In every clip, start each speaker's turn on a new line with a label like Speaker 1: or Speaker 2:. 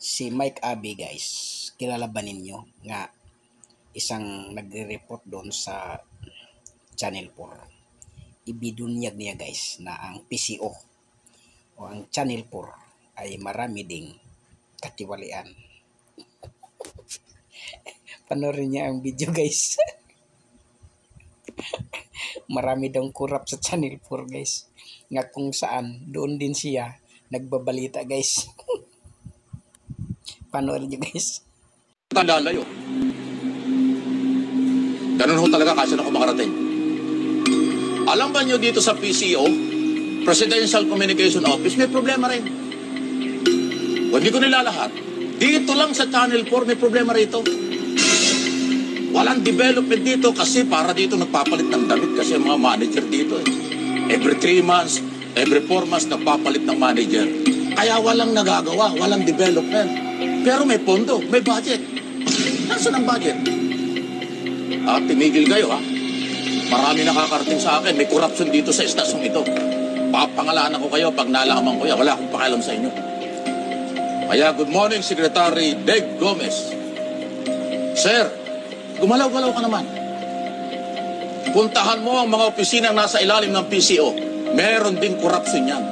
Speaker 1: Si Mike Abe guys, kilala ba ninyo nga isang nagre-report doon sa Channel 4. Ibidunyag niya guys na ang PCO o ang Channel 4 ay marami ding katiwalian. Panoorin niya ang video guys. Marami daw kurap sa Channel 4 guys. Nga kung saan doon din siya nagbabalita guys. Panoorin niyo guys.
Speaker 2: Lalayo. Ganun ho talaga kasi ako makarating. Alam ba nyo dito sa PCO, Presidential Communication Office, may problema rin. Hindi ko nilalahat. Dito lang sa Channel 4 may problema rito. Walang development dito kasi para dito nagpapalit ng damit kasi mga manager dito eh. Every 3 months, every 4 months nagpapalit ng manager. Kaya walang nagagawa, walang development. Pero may pondo, may budget. Nasaan ang budget? Tumigil kayo ha. Marami nakakarating sa akin. May corruption dito sa estasyong ito. Papangalanan ko kayo pag nalaman ko yan. Wala akong pakialam sa inyo. Kaya good morning, Secretary Dave Gomez. Sir, gumalaw-galaw ka naman. Puntahan mo ang mga opisina nasa ilalim ng PCO. Meron din corruption yan.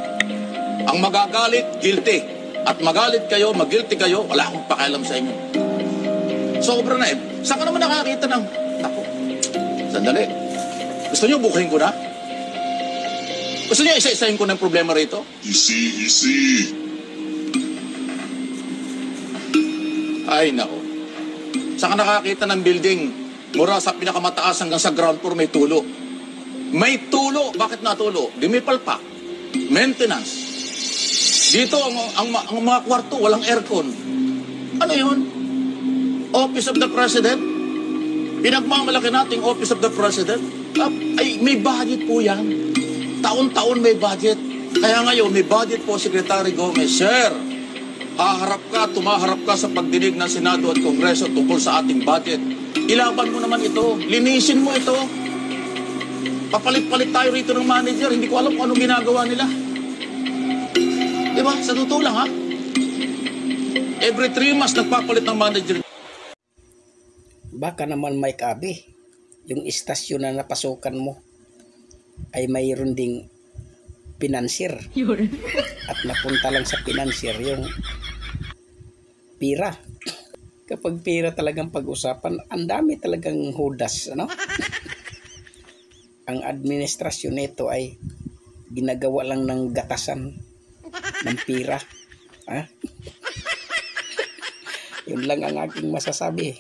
Speaker 2: Ang magagalit, guilty. At magalit kayo, mag-guilty kayo, wala akong pakialam sa inyo. Sobra na eh. Saan ka naman nakakita ng... Ako, sandali. Gusto nyo bukahin ko na? Gusto nyo isa-isahin ko ng problema rito?
Speaker 3: Easy.
Speaker 2: Ay, nako. Saan ka nakakita ng building mura sa pinakamataas hanggang sa ground floor may tulo? May tulo. Bakit natulo? Di may palpak. Maintenance. Dito, ang mga kwarto, walang aircon. Ano yun? Office of the President? Pinagmamalaki nating Office of the President? Ay, may budget po yan. Taon-taon may budget. Kaya ngayon, may budget po, Secretary Gomez. Sir, tumaharap ka sa pagdinig ng Senado at Kongreso tungkol sa ating budget. Ilaban mo naman ito. Linisin mo ito. Papalit-palit tayo rito ng manager. Hindi ko alam kung anong ginagawa nila. Diba? Sa totoo lang, ha? Every 3 months, nagpapalit ng manager.
Speaker 1: Baka naman Mike Abe, yung istasyon na napasukan mo ay mayroon ding financier. At napunta lang sa financier yung pira. Kapag pira talagang pag-usapan, ang dami talagang hudas, ano? Ang administrasyon nito ay ginagawa lang ng gatasan ng pira. Ha? Yun lang ang aking masasabi.